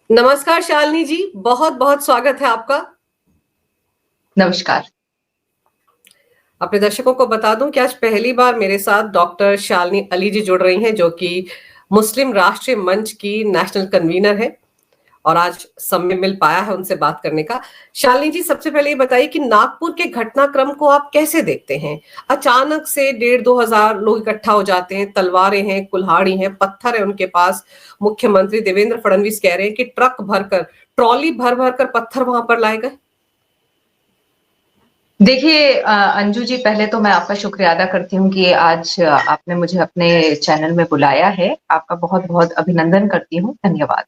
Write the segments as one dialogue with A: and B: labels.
A: नमस्कार शालिनी जी, बहुत बहुत स्वागत है आपका।
B: नमस्कार।
A: अपने दर्शकों को बता दूं कि आज पहली बार मेरे साथ डॉक्टर शालिनी अली जी जुड़ रही हैं, जो कि मुस्लिम राष्ट्रीय मंच की नेशनल कन्वीनर है और आज समय मिल पाया है उनसे बात करने का। शालिनी जी, सबसे पहले ये बताइए कि नागपुर के घटनाक्रम को आप कैसे देखते हैं? अचानक से 1,500-2,000 लोग इकट्ठा हो जाते हैं, तलवारें हैं, कुल्हाड़ी हैं, पत्थर है उनके पास। मुख्यमंत्री देवेंद्र फडणवीस कह रहे हैं कि ट्रक भरकर, ट्रॉली भर भर कर पत्थर वहां पर लाए गए।
B: देखिए अंजू जी, पहले तो मैं आपका शुक्रिया अदा करती हूँ कि आज आपने मुझे अपने चैनल में बुलाया है। आपका बहुत बहुत अभिनंदन करती हूँ, धन्यवाद।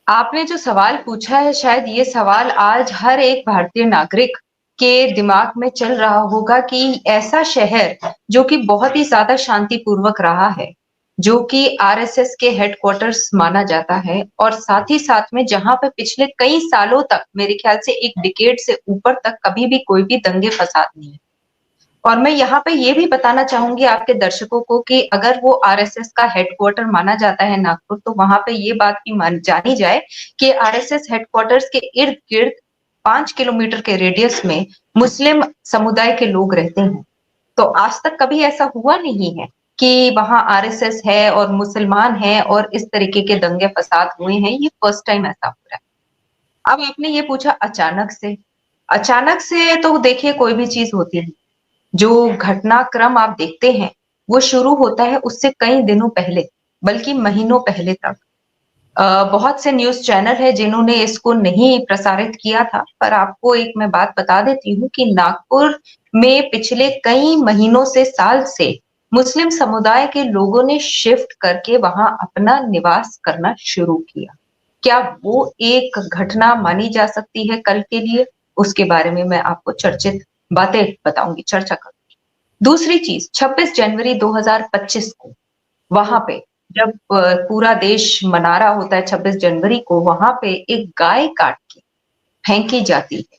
B: आपने जो सवाल पूछा है, शायद ये सवाल आज हर एक भारतीय नागरिक के दिमाग में चल रहा होगा कि ऐसा शहर जो कि बहुत ही ज्यादा शांतिपूर्वक रहा है, जो कि आरएसएस के हेडक्वार्टर्स माना जाता है, और साथ ही साथ में जहां पे पिछले कई सालों तक, मेरे ख्याल से एक डिकेड से ऊपर तक, कभी भी कोई भी दंगे फसाद नहीं है। और मैं यहाँ पे ये भी बताना चाहूंगी आपके दर्शकों को कि अगर वो आरएसएस का हेडक्वार्टर माना जाता है नागपुर, तो वहां पे ये बात भी जानी जाए कि आरएसएस हेडक्वार्टर्स के इर्द गिर्द 5 किलोमीटर के रेडियस में मुस्लिम समुदाय के लोग रहते हैं। तो आज तक कभी ऐसा हुआ नहीं है कि वहां आरएसएस है और मुसलमान है और इस तरीके के दंगे फसाद हुए हैं। ये फर्स्ट टाइम ऐसा हो रहा है। अब आपने ये पूछा अचानक से तो देखिए, कोई भी चीज होती है, जो घटनाक्रम आप देखते हैं वो शुरू होता है उससे कई दिनों पहले, बल्कि महीनों पहले तक। बहुत से न्यूज चैनल है जिन्होंने इसको नहीं प्रसारित किया था, पर आपको एक मैं बात बता देती हूँ कि नागपुर में पिछले कई महीनों से, साल से, मुस्लिम समुदाय के लोगों ने शिफ्ट करके वहां अपना निवास करना शुरू किया। क्या वो एक घटना मानी जा सकती है कल के लिए? उसके बारे में मैं आपको चर्चित बातें बताऊंगी, चर्चा करूंगी। दूसरी चीज, 26 जनवरी 2025 को वहां पे जब पूरा देश मना रहा होता है 26 जनवरी को, वहां पे एक गाय काट के फेंकी जाती है।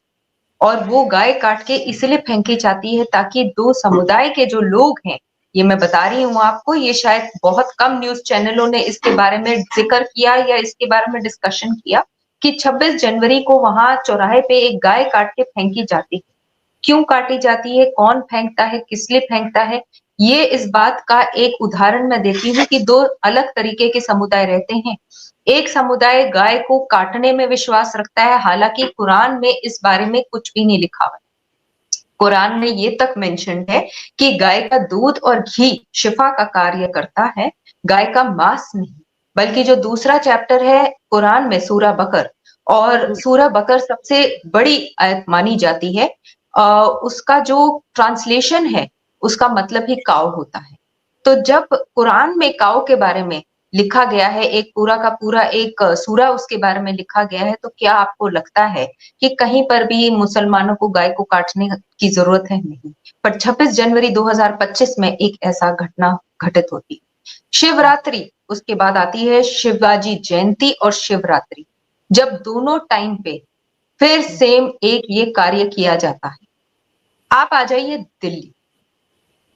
B: और वो गाय काट के इसलिए फेंकी जाती है ताकि दो समुदाय के जो लोग हैं, ये मैं बता रही हूँ आपको, ये शायद बहुत कम न्यूज चैनलों ने इसके बारे में जिक्र किया या इसके बारे में डिस्कशन किया, कि 26 जनवरी को वहां चौराहे पे एक गाय काट के फेंकी जाती है। क्यों काटी जाती है, कौन फेंकता है, किस लिए फेंकता है, ये इस बात का एक उदाहरण मैं देती हूँ कि दो अलग तरीके के समुदाय रहते हैं। एक समुदाय गाय को काटने में विश्वास रखता है, हालांकि कुरान में इस बारे में कुछ भी नहीं लिखा हुआ है। कुरान में ये तक मेंशन है कि गाय का दूध और घी शिफा का कार्य करता है, गाय का मांस नहीं। बल्कि जो दूसरा चैप्टर है कुरान में, सूरा बकर, और सूरा बकर सबसे बड़ी आयत मानी जाती है। उसका जो ट्रांसलेशन है, उसका मतलब ही काव होता है। तो जब कुरान में काव के बारे में लिखा गया है, एक पूरा का पूरा एक सूरा उसके बारे में लिखा गया है, तो क्या आपको लगता है कि कहीं पर भी मुसलमानों को गाय को काटने की जरूरत है? नहीं। पर 26 जनवरी 2025 में एक ऐसा घटना घटित होती है। शिवरात्रि, उसके बाद आती है शिवाजी जयंती और शिवरात्रि, जब दोनों टाइम पे फिर सेम एक ये कार्य किया जाता है। आप आ जाइए दिल्ली,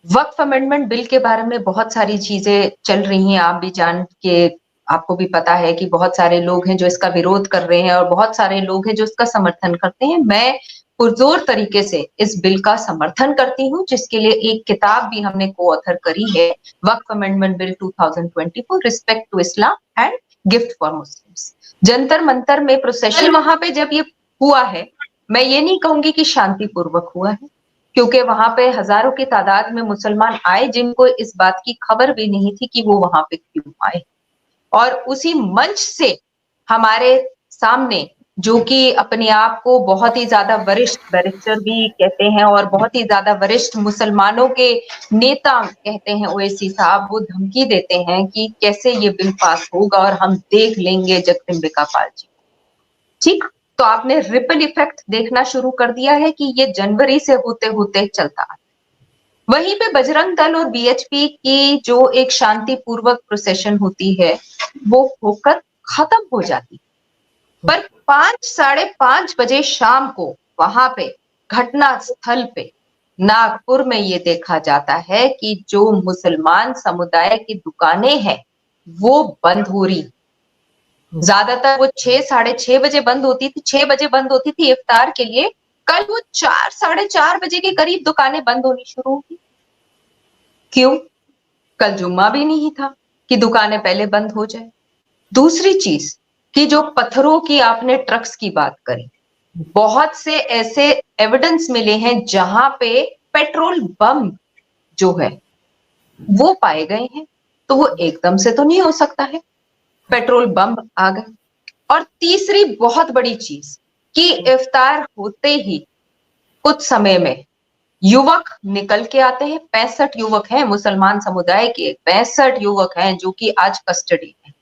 B: वक्फ अमेंडमेंट बिल के बारे में बहुत सारी चीजें चल रही हैं। आप भी जान के, आपको भी पता है कि बहुत सारे लोग हैं जो इसका विरोध कर रहे हैं और बहुत सारे लोग हैं जो इसका समर्थन करते हैं। मैं पुरजोर तरीके से इस बिल का समर्थन करती हूँ, जिसके लिए एक किताब भी हमने को ऑथर करी है, Waqf amendment bill 2024, respect to इस्लाम and gift for Muslims. Jantar Mantar में प्रोसेशन वहां पे जब ये हुआ है, मैं ये नहीं कहूंगी कि शांतिपूर्वक हुआ है, क्योंकि वहां पे हजारों की तादाद में मुसलमान आए जिनको इस बात की खबर भी नहीं थी कि वो वहां पे क्यों आए। और उसी मंच से हमारे सामने, जो कि अपने आप को बहुत ही ज्यादा वरिष्ठ बैरिस्टर भी कहते हैं और बहुत ही ज्यादा वरिष्ठ मुसलमानों के नेता कहते हैं, ओवैसी साहब, वो धमकी देते हैं कि कैसे ये बिल पास होगा और हम देख लेंगे जगदम्बिका पाल जी। ठीक, तो आपने रिपल इफेक्ट देखना शुरू कर दिया है कि ये जनवरी से होते होते चलता है। वहीं पे बजरंग दल और बीएचपी की जो एक शांतिपूर्वक प्रोसेशन होती है, वो होकर खत्म हो जाती है। पर 5, 5:30 बजे शाम को वहां पे घटना स्थल पे नागपुर में ये देखा जाता है कि जो मुसलमान समुदाय की दुकानें हैं वो बंद हो रही, ज्यादातर वो 6 साढ़े 6 बजे बंद होती थी, 6 बजे बंद होती थी इफ्तार के लिए। कल वो 4 साढ़े 4 बजे के करीब दुकानें बंद होनी शुरू होगी। क्यों? कल जुम्मा भी नहीं था कि दुकानें पहले बंद हो जाए। दूसरी चीज कि जो पत्थरों की आपने ट्रक्स की बात करी, बहुत से ऐसे एविडेंस मिले हैं जहां पे पेट्रोल बम जो है वो पाए गए हैं। तो वो एकदम से तो नहीं हो सकता है, पेट्रोल बम आ गए। और तीसरी बहुत बड़ी चीज कि इफ्तार होते ही कुछ समय में युवक निकल के आते हैं। 65 युवक हैं मुसलमान समुदाय के, 65 युवक हैं जो कि आज कस्टडी में।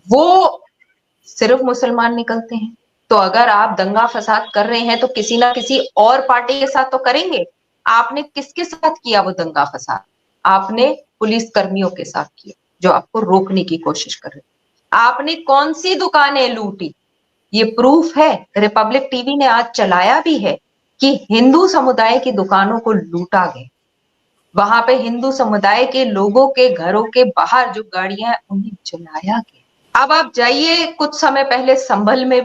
B: वो सिर्फ मुसलमान निकलते हैं। तो अगर आप दंगा फसाद कर रहे हैं तो किसी ना किसी और पार्टी के साथ तो करेंगे। आपने किसके साथ किया वो दंगा फसाद? आपने पुलिस कर्मियों के साथ किया जो आपको रोकने की कोशिश कर रहे। आपने कौन सी दुकानें लूटी? ये प्रूफ है, रिपब्लिक टीवी ने आज चलाया भी है कि हिंदू समुदाय की दुकानों को लूटा गया। वहां पे हिंदू समुदाय के लोगों के घरों के बाहर जो गाड़ियां हैं उन्हें जलाया गया। अब आप जाइए कुछ समय पहले संभल में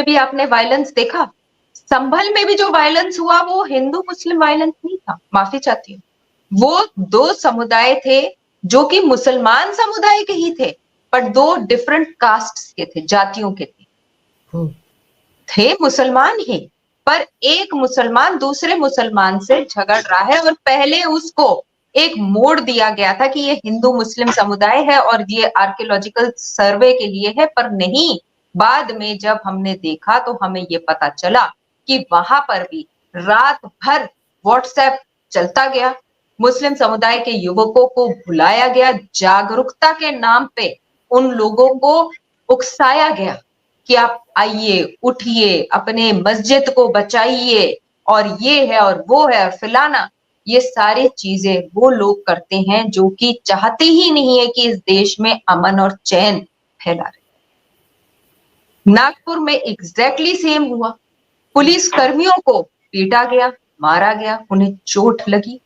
B: भी आपने वायलेंस देखा। संभल में भी जो वायलेंस हुआ वो हिंदू मुस्लिम वायलेंस नहीं था, माफी चाहती हूँ। वो दो समुदाय थे जो कि मुसलमान समुदाय के ही थे, पर दो डिफरेंट कास्ट के थे, जातियों के थे मुसलमान ही, पर एक मुसलमान दूसरे मुसलमान से झगड़ रहा है और पहले उसको एक मोड़ दिया गया था कि ये हिंदू मुस्लिम समुदाय है और ये आर्कियोलॉजिकल सर्वे के लिए है, पर नहीं। बाद में जब हमने देखा तो हमें ये पता चला कि वहां पर भी रात भर व्हाट्सएप चलता गया, मुस्लिम समुदाय के युवकों को भुलाया गया, जागरूकता के नाम पे उन लोगों को उकसाया गया कि आप आइए, उठिए, अपने मस्जिद को बचाइए, और ये है और वो है और फिलाना। ये सारी चीजें वो लोग करते हैं जो कि चाहते ही नहीं है कि इस देश में अमन और चैन फैला रहे। नागपुर में एग्जैक्टली सेम हुआ। पुलिस कर्मियों को पीटा गया, मारा गया, उन्हें चोट लगी।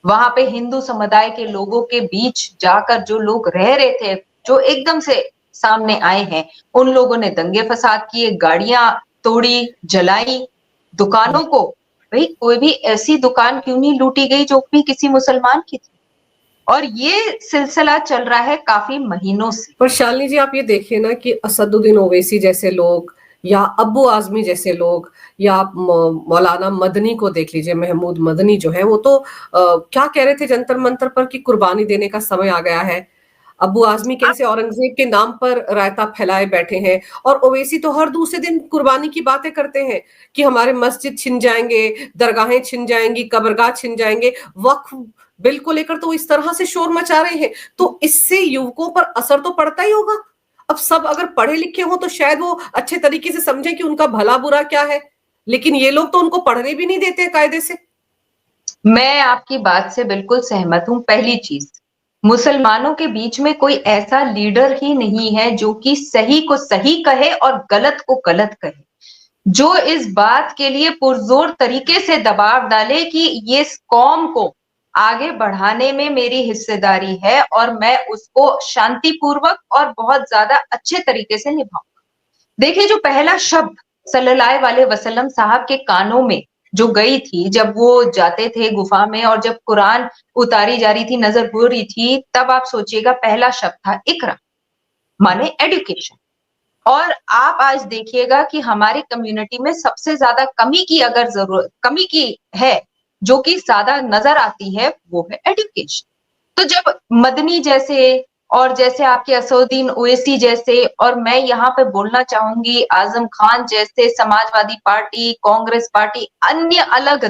B: वहां पे हिंदू समुदाय के लोगों के बीच जाकर जो लोग रह रहे थे, जो एकदम से सामने आए हैं, उन लोगों ने दंगे फसाद किए, गाड़ियां तोड़ी, जलाई, दुकानों को। भाई कोई भी ऐसी दुकान क्यों नहीं लूटी गई जो भी किसी मुसलमान की थी? और ये सिलसिला चल रहा है काफी महीनों से।
A: पर शालिनी जी, आप ये देखिए ना कि असदुद्दीन ओवैसी जैसे लोग या अब्बू आजमी जैसे लोग या आप मौलाना मदनी को देख लीजिए, महमूद मदनी जो है वो तो क्या कह रहे थे जंतर मंतर पर कि कुर्बानी देने का समय आ गया है। अब्बू आजमी कैसे औरंगजेब के नाम पर रायता फैलाए बैठे हैं, और ओवैसी तो हर दूसरे दिन कुर्बानी की बातें करते हैं कि हमारे मस्जिद छिन जाएंगे, दरगाहें छिन जाएंगी, कब्रगाह छिन जाएंगे। वक्फ बिल को लेकर तो इस तरह से शोर मचा रहे हैं, तो इससे युवकों पर असर तो पड़ता ही होगा। अब सब अगर पढ़े लिखे हो तो शायद वो अच्छे तरीके से समझे कि उनका भला बुरा क्या है, लेकिन ये लोग तो उनको पढ़ने भी नहीं देते कायदे से।
B: मैं आपकी बात से बिल्कुल सहमत हूं। पहली चीज, मुसलमानों के बीच में कोई ऐसा लीडर ही नहीं है जो कि सही को सही कहे और गलत को गलत कहे, जो इस बात के लिए पुरजोर तरीके से दबाव डाले कि ये कौम को आगे बढ़ाने में मेरी हिस्सेदारी है और मैं उसको शांतिपूर्वक और बहुत ज्यादा अच्छे तरीके से निभाऊंगा। देखिए, जो पहला शब्द सल्लल्लाहु अलैहि वसल्लम साहब के कानों में जो गई थी जब वो जाते थे गुफा में और जब कुरान उतारी जा रही थी, नजर हो रही थी, तब आप सोचिएगा पहला शब्द था इकरा, माने एजुकेशन। और आप आज देखिएगा कि हमारी कम्युनिटी में सबसे ज्यादा कमी की है, जो कि ज्यादा नजर आती है, वो है एजुकेशन। तो जब मदनी जैसे और जैसे आपके असदुद्दीन ओवैसी जैसे, और मैं यहाँ पे बोलना चाहूंगी आजम खान जैसे, समाजवादी पार्टी, कांग्रेस पार्टी, अन्य अलग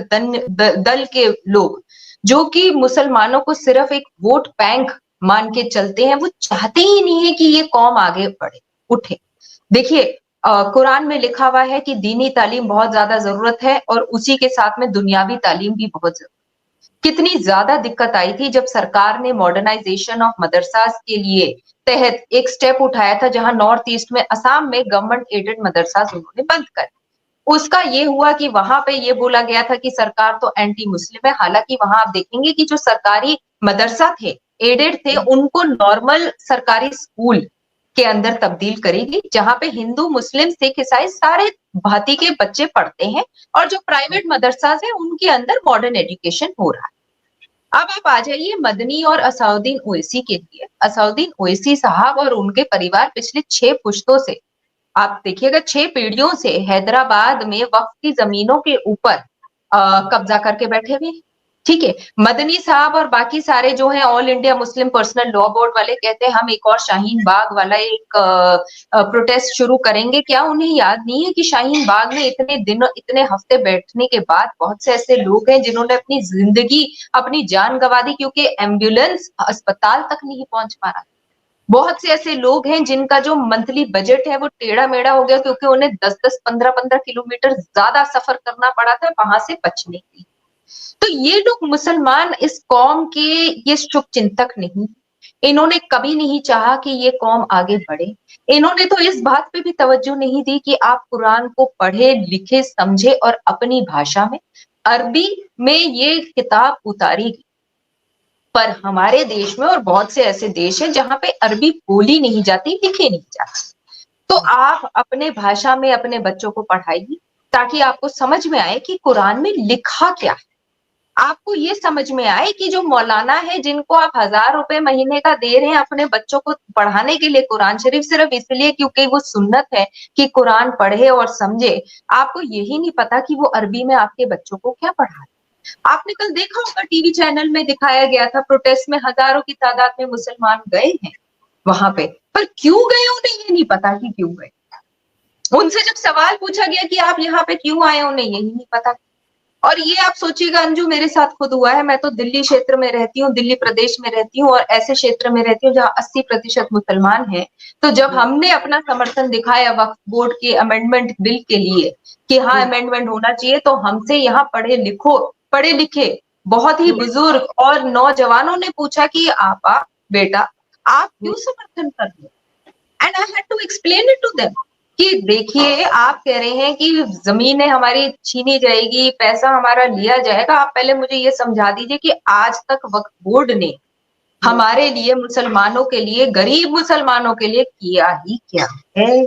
B: दल के लोग जो कि मुसलमानों को सिर्फ एक वोट बैंक मान के चलते हैं, वो चाहते ही नहीं है कि ये कौम आगे बढ़े, उठे। देखिए, कुरान में लिखा हुआ है कि दीनी तालीम बहुत ज्यादा जरूरत है और उसी के साथ में दुनियावी तालीम भी बहुत जरूरत। कितनी ज्यादा दिक्कत आई थी जब सरकार ने मॉडर्नाइजेशन ऑफ मदरसास के लिए तहत एक स्टेप उठाया था, जहां नॉर्थ ईस्ट में, असम में गवर्नमेंट एडेड मदरसास उन्होंने बंद कर। उसका ये हुआ कि वहां पे ये बोला गया था कि सरकार तो एंटी मुस्लिम है। हालांकि वहां आप देखेंगे कि जो सरकारी मदरसा थे, एडेड थे, उनको नॉर्मल सरकारी स्कूल के अंदर तब्दील करेगी, जहां पे हिंदू, मुस्लिम, सिख, ईसाई सारे भांति के बच्चे पढ़ते हैं और जो प्राइवेट मदरसा है उनके अंदर मॉडर्न एजुकेशन हो रहा है। अब आप आ जाइए मदनी और असउद्दीन ओवैसी के लिए। असउद्दीन ओवैसी साहब और उनके परिवार पिछले 6 पुश्तों से, आप देखिएगा 6 पीढ़ियों से हैदराबाद में वक्फ की जमीनों के ऊपर कब्जा करके बैठे हुए। ठीक है, मदनी साहब और बाकी सारे जो हैं all India Muslim personal law board वाले कहते हैं हम एक और शाहीन बाग वाला एक प्रोटेस्ट शुरू करेंगे। क्या उन्हें याद नहीं है कि शाहीन बाग में इतने दिन, इतने हफ्ते बैठने के बाद बहुत से ऐसे लोग हैं जिन्होंने अपनी जिंदगी, अपनी जान गंवा दी क्योंकि एम्बुलेंस अस्पताल तक नहीं पहुंच पा रहा। बहुत से ऐसे लोग हैं जिनका जो मंथली बजट है वो टेढ़ा मेढ़ा हो गया क्योंकि उन्हें 10-10, 15-15 किलोमीटर ज्यादा सफर करना पड़ा था वहां से बचने के लिए। तो ये लोग मुसलमान इस कौम के ये शुभ चिंतक नहीं, इन्होंने कभी नहीं चाहा कि ये कौम आगे बढ़े। इन्होंने तो इस बात पे भी तवज्जो नहीं दी कि आप कुरान को पढ़े, लिखे, समझे और अपनी भाषा में, अरबी में ये किताब उतारी गई। पर हमारे देश में और बहुत से ऐसे देश हैं जहां पे अरबी बोली नहीं जाती, लिखी नहीं जाती, तो आप अपने भाषा में अपने बच्चों को पढ़ाइए ताकि आपको समझ में आए कि कुरान में लिखा क्या है। आपको ये समझ में आए कि जो मौलाना है जिनको आप 1000 रुपए महीने का दे रहे हैं अपने बच्चों को पढ़ाने के लिए कुरान शरीफ, सिर्फ इसलिए क्योंकि वो सुन्नत है कि कुरान पढ़े और समझे, आपको यही नहीं पता कि वो अरबी में आपके बच्चों को क्या पढ़ा रहे। आपने कल देखा होगा टीवी चैनल में दिखाया गया था, प्रोटेस्ट में हजारों की तादाद में मुसलमान गए हैं वहां पे, पर क्यों गए उन्हें ये नहीं पता कि क्यों गए। उनसे जब सवाल पूछा गया कि आप यहाँ पे क्यों आए, उन्हें यही नहीं पता। और ये आप सोचिएगा अंजू, मेरे साथ खुद हुआ है। मैं तो दिल्ली क्षेत्र में रहती हूँ, दिल्ली प्रदेश में रहती हूँ और ऐसे क्षेत्र में रहती हूँ जहाँ 80% मुसलमान हैं। तो जब हमने अपना समर्थन दिखाया वक्फ बोर्ड के अमेंडमेंट बिल के लिए कि हाँ अमेंडमेंट होना चाहिए, तो हमसे यहाँ पढ़े लिखे बहुत ही बुजुर्ग और नौजवानों ने पूछा कि आपा बेटा आप क्यों समर्थन कर रहे हो। And I had to explain it to them कि देखिए आप कह रहे हैं कि जमीनें हमारी छीनी जाएगी, पैसा हमारा लिया जाएगा, आप पहले मुझे ये समझा दीजिए कि आज तक वक्फ बोर्ड ने हमारे लिए, मुसलमानों के लिए, गरीब मुसलमानों के लिए किया ही क्या है।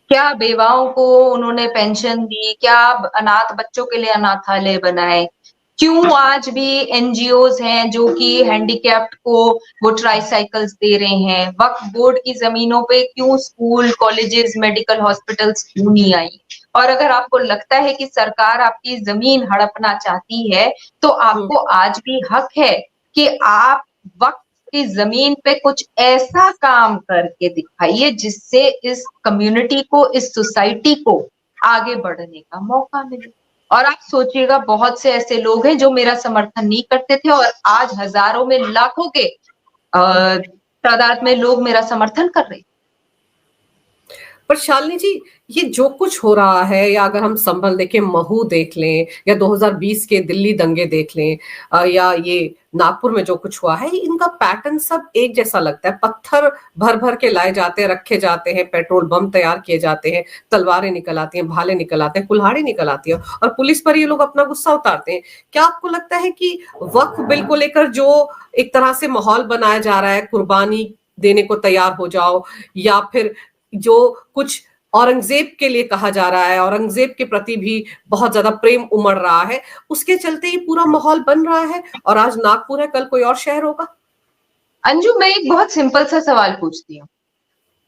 B: क्या बेवाओं को उन्होंने पेंशन दी, क्या अनाथ बच्चों के लिए अनाथालय बनाए, क्यों आज भी एनजीओज हैं जो कि हैंडीकैप्ड को वो ट्राईसाइकिल्स दे रहे हैं, वक्फ बोर्ड की जमीनों पे क्यों स्कूल, कॉलेजेस, मेडिकल हॉस्पिटल्स क्यों नहीं आई। और अगर आपको लगता है कि सरकार आपकी जमीन हड़पना चाहती है तो आपको आज भी हक है कि आप वक्फ की जमीन पे कुछ ऐसा काम करके दिखाइए जिससे इस कम्युनिटी को, इस सोसाइटी को आगे बढ़ने का मौका मिले। और आप सोचिएगा बहुत से ऐसे लोग हैं जो मेरा समर्थन नहीं करते थे और आज हजारों में, लाखों के तादाद में लोग मेरा समर्थन कर रहे हैं।
A: पर शालिनी जी, ये जो कुछ हो रहा है, या अगर हम संभल देखें, महू देख लें, या 2020 के दिल्ली दंगे देख लें, या ये नागपुर में जो कुछ हुआ है, इनका पैटर्न सब एक जैसा लगता है। पत्थर भर भर के लाए जाते हैं, रखे जाते हैं, पेट्रोल बम तैयार किए जाते हैं, तलवारें निकल आती हैं, भाले निकल आते हैं, कुल्हाड़ी निकल आती है और पुलिस पर ये लोग अपना गुस्सा उतारते हैं। क्या आपको लगता है कि वक्फ बिल को लेकर जो एक तरह से माहौल बनाया जा रहा है, कुर्बानी देने को तैयार हो जाओ, या फिर जो कुछ औरंगजेब के लिए कहा जा रहा है, औरंगजेब के प्रति भी बहुत ज्यादा प्रेम उमड़ रहा है, उसके चलते ये पूरा माहौल बन रहा है? और आज नागपुर है, कल कोई और शहर होगा।
B: अंजू, मैं एक बहुत सिंपल सा सवाल पूछती हूँ।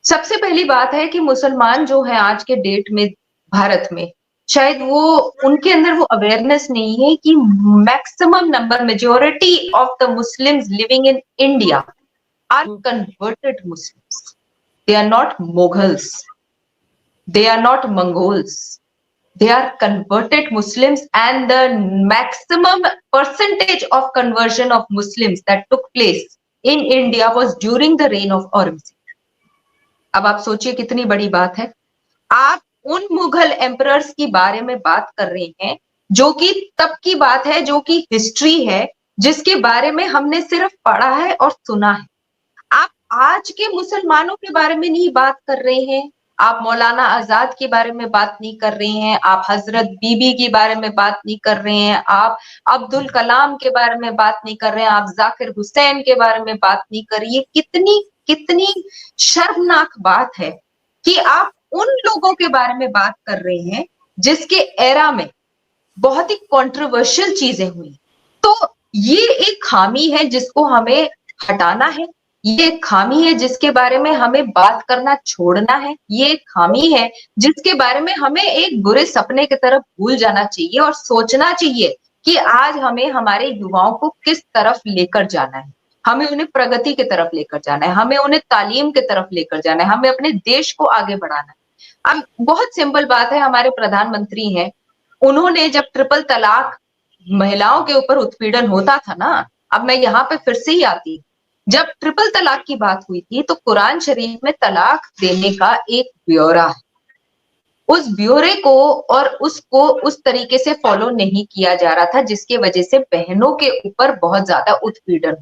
B: सबसे पहली बात है कि मुसलमान जो है आज के डेट में भारत में, शायद वो उनके अंदर वो अवेयरनेस नहीं है कि maximum number, majority of the Muslims living in India are converted Muslims. They are not Mughals. They are not Mongols. They are converted Muslims, and the maximum percentage of conversion of Muslims that took place in India was during the reign of Aurangzeb. अब आप सोचिए कितनी बड़ी बात है। आप उन Mughal emperors की बारे में बात कर रहे हैं जो कि तब की बात है, जो कि हिस्ट्री है, जिसके बारे में हमने सिर्फ पढ़ा है और सुना है। आप आज के मुसलमानों के बारे में नहीं बात कर रहे हैं, आप मौलाना आजाद के बारे में बात नहीं कर रहे हैं, आप हजरत बीबी के बारे में बात नहीं कर रहे हैं, आप अब्दुल कलाम के बारे में बात नहीं कर रहे हैं, आप जाकिर हुसैन के बारे में बात नहीं कर रही है। कितनी कितनी शर्मनाक बात है कि आप उन लोगों के बारे में बात कर रहे हैं जिसके एरा में बहुत ही कंट्रोवर्शियल चीजें हुई। तो ये एक खामी है जिसको हमें हटाना है, ये एक खामी है जिसके बारे में हमें बात करना छोड़ना है, ये एक खामी है जिसके बारे में हमें एक बुरे सपने की तरफ भूल जाना चाहिए और सोचना चाहिए कि आज हमें हमारे युवाओं को किस तरफ लेकर जाना है। हमें उन्हें प्रगति की तरफ लेकर जाना है, हमें उन्हें तालीम की तरफ लेकर जाना है, हमें अपने देश को आगे बढ़ाना है। अब बहुत सिंपल बात है, हमारे प्रधानमंत्री हैं, उन्होंने जब ट्रिपल तलाक महिलाओं के ऊपर उत्पीड़न होता था ना, अब मैं यहाँ पे फिर से ही आती, जब ट्रिपल तलाक की बात हुई थी तो कुरान शरीफ में तलाक देने का एक ब्यौरा है, उस ब्यौरे को और उसको उस तरीके से फॉलो नहीं किया जा रहा था जिसकी वजह से बहनों के ऊपर बहुत ज्यादा उत्पीड़न।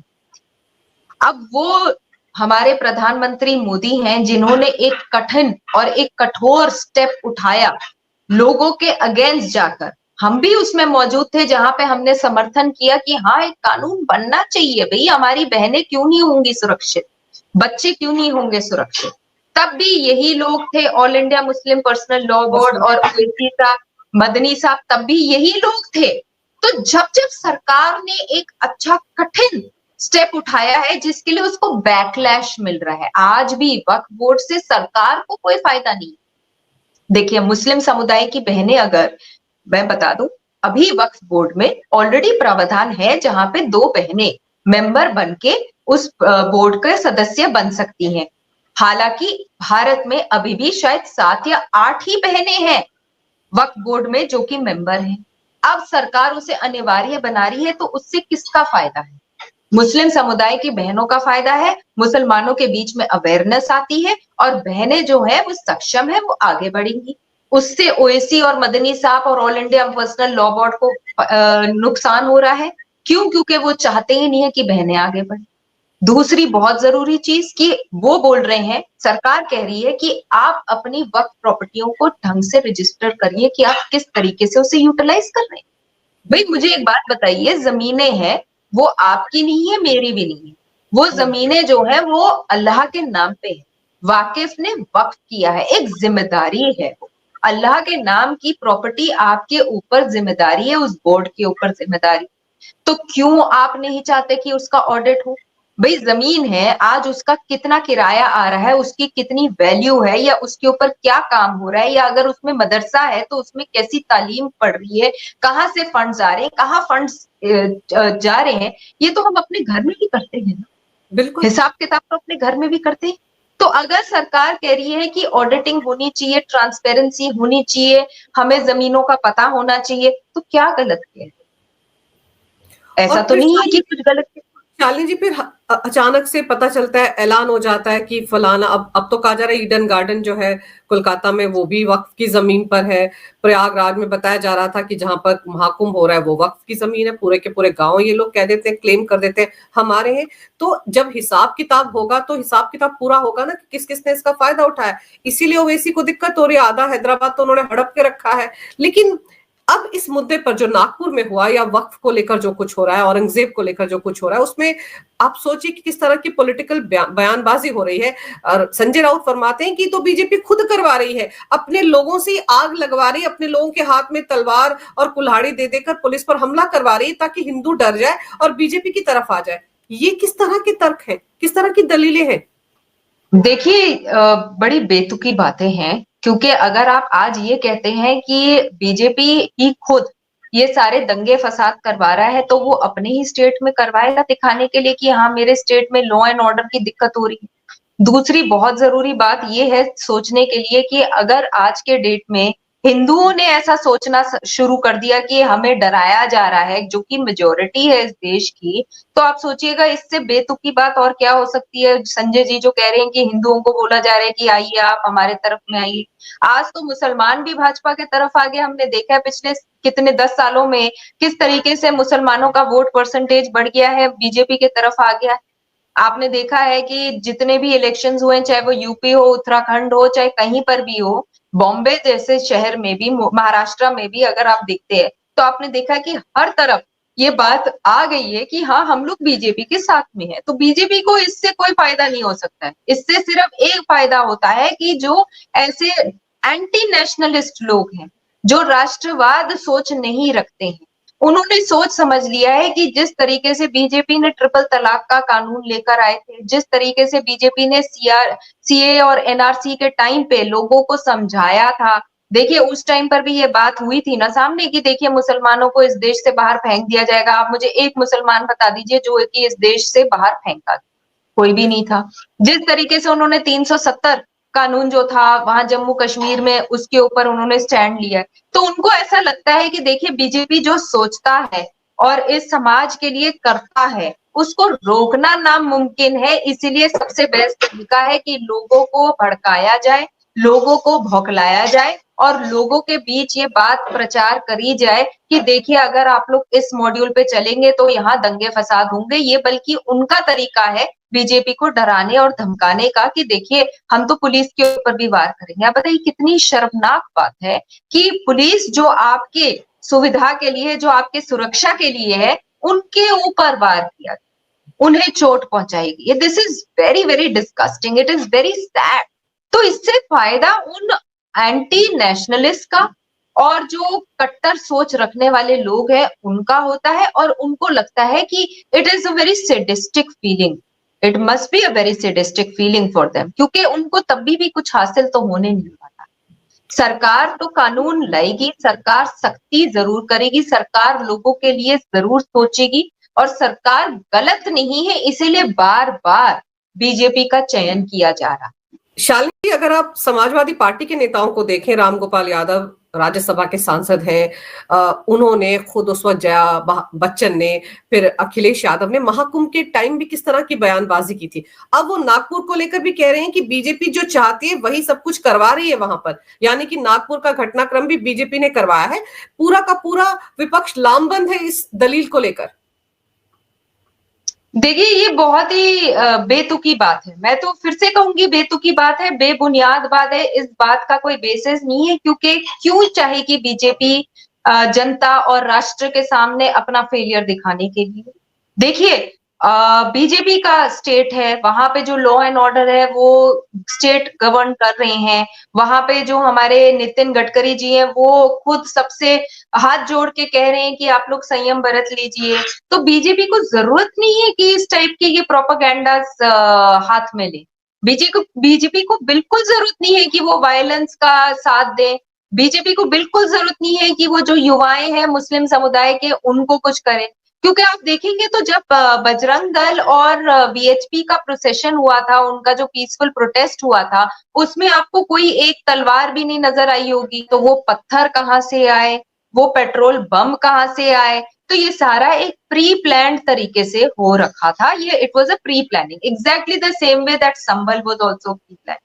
B: अब वो हमारे प्रधानमंत्री मोदी हैं जिन्होंने एक कठिन और एक कठोर स्टेप उठाया लोगों के अगेंस्ट जाकर। हम भी उसमें मौजूद थे जहां पे हमने समर्थन किया कि हाँ, एक कानून बनना चाहिए भाई, हमारी बहनें क्यों नहीं होंगी सुरक्षित, बच्चे क्यों नहीं होंगे सुरक्षित। तब भी यही लोग थे, all India Muslim personal law board और ओवैसी साहब, मदनी साहब, तब भी यही लोग थे। तो जब जब सरकार ने एक अच्छा कठिन स्टेप उठाया है जिसके लिए उसको बैकलैश मिल रहा है, आज भी वक्फ बोर्ड से सरकार को कोई फायदा नहीं। देखिए, मुस्लिम समुदाय की बहनें, अगर मैं बता दूं, अभी वक्फ बोर्ड में ऑलरेडी प्रावधान है जहां पे 2 बहनें मेंबर बनके उस बोर्ड के सदस्य बन सकती हैं। हालांकि भारत में अभी भी शायद 7 या 8 ही बहनें हैं वक्फ बोर्ड में जो कि मेंबर हैं। अब सरकार उसे अनिवार्य बना रही है, तो उससे किसका फायदा है? मुस्लिम समुदाय की बहनों का फायदा है, मुसलमानों के बीच में अवेयरनेस आती है और बहनें जो है वो सक्षम है, वो आगे बढ़ेंगी। उससे ओवैसी और मदनी साहब और all India personal law board को नुकसान हो रहा है। क्यों? क्योंकि वो चाहते ही नहीं है कि बहनें आगे बढ़े। दूसरी बहुत जरूरी चीज कि वो बोल रहे हैं, सरकार कह रही है कि आप अपनी वक्फ प्रॉपर्टियों को ढंग से रजिस्टर करिए कि आप किस तरीके से उसे यूटिलाइज कर रहे हैं। भाई मुझे एक बात बताइए, जमीनें हैं वो आपकी नहीं है, मेरी भी नहीं है, वो जमीनें जो है वो अल्लाह के नाम पे है, वाकिफ ने वक्फ किया है, एक जिम्मेदारी है, वो अल्लाह के नाम की प्रॉपर्टी आपके ऊपर जिम्मेदारी है, उस बोर्ड के ऊपर जिम्मेदारी। तो क्यों आप नहीं चाहते कि उसका ऑडिट हो? भाई जमीन है, आज उसका कितना किराया आ रहा है, उसकी कितनी वैल्यू है, या उसके ऊपर क्या काम हो रहा है, या अगर उसमें मदरसा है तो उसमें कैसी तालीम पढ़ रही है, कहाँ से फंड्स आ रहे हैं, कहाँ फंड्स जा रहे हैं, ये तो हम अपने घर में भी करते हैं ना,
A: बिल्कुल
B: हिसाब किताब तो अपने घर में भी करते हैं। तो अगर सरकार कह रही है कि ऑडिटिंग होनी चाहिए, ट्रांसपेरेंसी होनी चाहिए, हमें जमीनों का पता होना चाहिए, तो क्या गलत है? ऐसा तो नहीं है कि कुछ गलत है।
A: शालिनी जी, फिर अचानक से पता चलता है, ऐलान हो जाता है कि फलाना, अब तो कहा जा रहा है ईडन गार्डन जो है कोलकाता में वो भी वक्फ की जमीन पर है। प्रयागराज में बताया जा रहा था कि जहां पर महाकुंभ हो रहा है वो वक्फ की जमीन है, पूरे के पूरे गांव ये लोग कह देते हैं, क्लेम कर देते हैं हमारे हैं। तो जब हिसाब किताब होगा तो हिसाब किताब पूरा होगा ना कि किस किसने इसका फायदा उठाया। इसीलिए ओवैसी को दिक्कत हो रही है, आधा हैदराबाद तो उन्होंने हड़प के रखा है। लेकिन अब इस मुद्दे पर जो नागपुर में हुआ, या वक्फ को लेकर जो कुछ हो रहा है, औरंगजेब को लेकर जो कुछ हो रहा है, उसमें आप सोचिए कि किस तरह की पॉलिटिकल बयानबाजी हो रही है। और संजय राउत फरमाते हैं कि तो बीजेपी खुद करवा रही है, अपने लोगों से आग लगवा रही है, अपने लोगों के हाथ में तलवार और कुल्हाड़ी दे देकर पुलिस पर हमला करवा रही है ताकि हिंदू डर जाए और बीजेपी की तरफ आ जाए। ये किस तरह के तर्क हैं, किस तरह की दलीलें हैं?
B: देखिए, बड़ी बेतुकी बातें हैं, क्योंकि अगर आप आज ये कहते हैं कि बीजेपी ही खुद ये सारे दंगे फसाद करवा रहा है, तो वो अपने ही स्टेट में करवाएगा, दिखाने के लिए कि हाँ मेरे स्टेट में लॉ एंड ऑर्डर की दिक्कत हो रही है। दूसरी बहुत जरूरी बात ये है सोचने के लिए कि अगर आज के डेट में हिंदुओं ने ऐसा सोचना शुरू कर दिया कि हमें डराया जा रहा है, जो कि मेजोरिटी है इस देश की, तो आप सोचिएगा इससे बेतुकी बात और क्या हो सकती है। संजय जी जो कह रहे हैं कि हिंदुओं को बोला जा रहा है कि आइए आप हमारे तरफ में आइए, आज तो मुसलमान भी भाजपा के तरफ आ गए। हमने देखा है पिछले कितने 10 सालों में किस तरीके से मुसलमानों का वोट परसेंटेज बढ़ गया है, बीजेपी के तरफ आ गया है। आपने देखा है कि जितने भी इलेक्शंस हुए, चाहे वो यूपी हो, उत्तराखंड हो, चाहे कहीं पर भी हो, बॉम्बे जैसे शहर में भी, महाराष्ट्र में भी अगर आप देखते हैं तो आपने देखा कि हर तरफ ये बात आ गई है कि हाँ हम लोग बीजेपी के साथ में है, तो बीजेपी को इससे कोई फायदा नहीं हो सकता है। इससे सिर्फ एक फायदा होता है कि जो ऐसे एंटी नेशनलिस्ट लोग हैं, जो राष्ट्रवाद सोच नहीं रखते हैं, उन्होंने सोच समझ लिया है कि जिस तरीके से बीजेपी ने ट्रिपल तलाक का कानून लेकर आए थे, जिस तरीके से बीजेपी ने सीए और एनआरसी के टाइम पे लोगों को समझाया था, देखिए उस टाइम पर भी ये बात हुई थी ना सामने कि देखिए मुसलमानों को इस देश से बाहर फेंक दिया जाएगा। आप मुझे एक मुसलमान बता दीजिए जो कि इस देश से बाहर फेंका, कोई भी नहीं था। जिस तरीके से उन्होंने 370 कानून जो था वहां जम्मू कश्मीर में, उसके ऊपर उन्होंने स्टैंड लिया, तो उनको ऐसा लगता है कि देखिए बीजेपी जो सोचता है और इस समाज के लिए करता है उसको रोकना नामुमकिन है। इसीलिए सबसे बेस्ट तरीका है कि लोगों को भड़काया जाए, लोगों को भौंकलाया जाए और लोगों के बीच ये बात प्रचार करी जाए कि देखिए अगर आप लोग इस मॉड्यूल पे चलेंगे तो यहाँ दंगे फसाद होंगे। ये बल्कि उनका तरीका है बीजेपी को डराने और धमकाने का कि देखिए हम तो पुलिस के ऊपर भी वार करेंगे। आप बताइए कितनी शर्मनाक बात है कि पुलिस जो आपके सुविधा के लिए, जो आपके सुरक्षा के लिए है, उनके ऊपर वार किया, उन्हें चोट पहुंचाएगी। This is very very disgusting, it is very sad. तो इससे फायदा उन एंटी नेशनलिस्ट का और जो कट्टर सोच रखने वाले लोग हैं उनका होता है, और उनको लगता है कि it is a very sadistic feeling, it must be a very sadistic feeling for them, क्योंकि उनको तभी भी कुछ हासिल तो होने नहीं वाला। सरकार तो कानून लाएगी, सरकार सख्ती जरूर करेगी, सरकार लोगों के लिए जरूर सोचेगी, और सरकार गलत नहीं है इसीलिए बार बार बीजेपी का चयन किया जा रहा है।
A: शालिनी, अगर आप समाजवादी पार्टी के नेताओं को देखें, रामगोपाल यादव राज्यसभा के सांसद हैं, उन्होंने खुद उस वक्त जया बच्चन ने, फिर अखिलेश यादव ने महाकुंभ के टाइम भी किस तरह की बयानबाजी की थी। अब वो नागपुर को लेकर भी कह रहे हैं कि बीजेपी जो चाहती है वही सब कुछ करवा रही है वहां पर, यानी कि नागपुर का घटनाक्रम भी बीजेपी ने करवाया है। पूरा का पूरा विपक्ष लामबंद है इस दलील को लेकर।
B: देखिए ये बहुत ही बेतुकी बात है, मैं तो फिर से कहूंगी बेतुकी बात है, बेबुनियाद बात है। इस बात का कोई बेसिस नहीं है, क्योंकि क्यों चाहेगी बीजेपी जनता और राष्ट्र के सामने अपना फेलियर दिखाने के लिए। देखिए बीजेपी का स्टेट है, वहां पे जो लॉ एंड ऑर्डर है वो स्टेट गवर्न कर रहे हैं। वहां पे जो हमारे नितिन गडकरी जी हैं वो खुद सबसे हाथ जोड़ के कह रहे हैं कि आप लोग संयम बरत लीजिए। तो बीजेपी को जरूरत नहीं है कि इस टाइप के ये प्रोपागेंडास हाथ में ले। बीजेपी को बिल्कुल जरूरत नहीं है कि वो वायलेंस का साथ दे। बीजेपी को बिल्कुल जरूरत नहीं है कि वो जो युवाएं हैं मुस्लिम समुदाय के उनको कुछ करे, क्योंकि आप देखेंगे तो जब बजरंग दल और वीएचपी का प्रोसेशन हुआ था, उनका जो पीसफुल प्रोटेस्ट हुआ था, उसमें आपको कोई एक तलवार भी नहीं नजर आई होगी। तो वो पत्थर कहाँ से आए, वो पेट्रोल बम कहाँ से आए? तो ये सारा एक प्री प्लान्ड तरीके से हो रखा था। ये it was a pre planning, exactly the same way that Sambhal was also pre plan.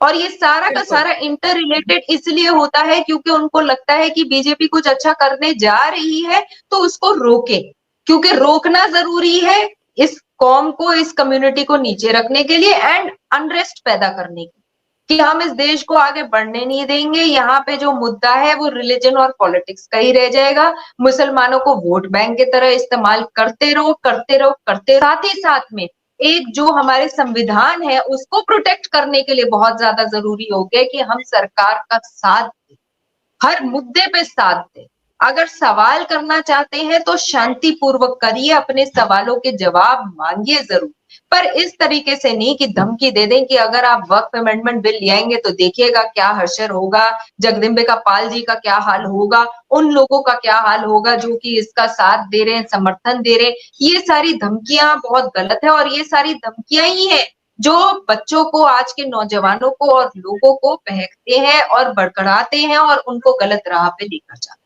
B: और ये सारा का सारा इंटर रिलेटेड इसलिए होता है क्योंकि उनको लगता है कि बीजेपी कुछ अच्छा करने जा रही है तो उसको रोके, क्योंकि रोकना जरूरी है इस कौम को, इस कम्युनिटी को नीचे रखने के लिए एंड अनरेस्ट पैदा करने के, कि हम इस देश को आगे बढ़ने नहीं देंगे। यहाँ पे जो मुद्दा है वो रिलीजन और पॉलिटिक्स का ही रह जाएगा। मुसलमानों को वोट बैंक की तरह इस्तेमाल करते रहो करते रहो करते रहो। साथ ही साथ में एक जो हमारे संविधान है उसको प्रोटेक्ट करने के लिए बहुत ज्यादा जरूरी हो गया कि हम सरकार का साथ दें, हर मुद्दे पे साथ दें। अगर सवाल करना चाहते हैं तो शांतिपूर्वक करिए, अपने सवालों के जवाब मांगिए जरूर, पर इस तरीके से नहीं कि धमकी दे दें कि अगर आप वक्फ अमेंडमेंट बिल ले आएंगे तो देखिएगा क्या हश्र होगा, जगदम्बे का पाल जी का क्या हाल होगा, उन लोगों का क्या हाल होगा जो कि इसका साथ दे रहे हैं, समर्थन दे रहे हैं। ये सारी धमकियां बहुत गलत है, और ये सारी धमकियां ही है जो बच्चों को, आज के नौजवानों को और लोगों को बहकते हैं और भड़काते हैं और उनको गलत राह पे लेकर जाते हैं।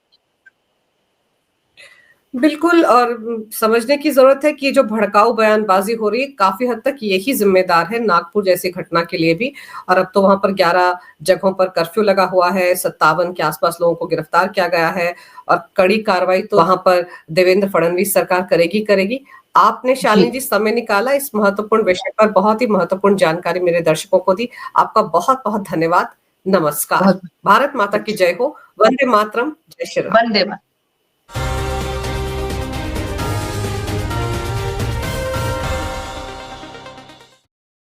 A: बिल्कुल, और समझने की जरूरत है कि ये जो भड़काऊ बयानबाजी हो रही है काफी हद तक यही जिम्मेदार है नागपुर जैसी घटना के लिए भी। और अब तो वहां पर 11 जगहों पर कर्फ्यू लगा हुआ है, 57 के आसपास लोगों को गिरफ्तार किया गया है, और कड़ी कार्रवाई तो वहां पर देवेंद्र फडणवीस सरकार करेगी। आपने शालिनी जी समय निकाला, इस महत्वपूर्ण विषय पर बहुत ही महत्वपूर्ण जानकारी मेरे दर्शकों को दी। आपका बहुत बहुत धन्यवाद। नमस्कार। भारत माता की जय हो। वंदे मातरम। जय श्री राम।
B: वंदे मातरम।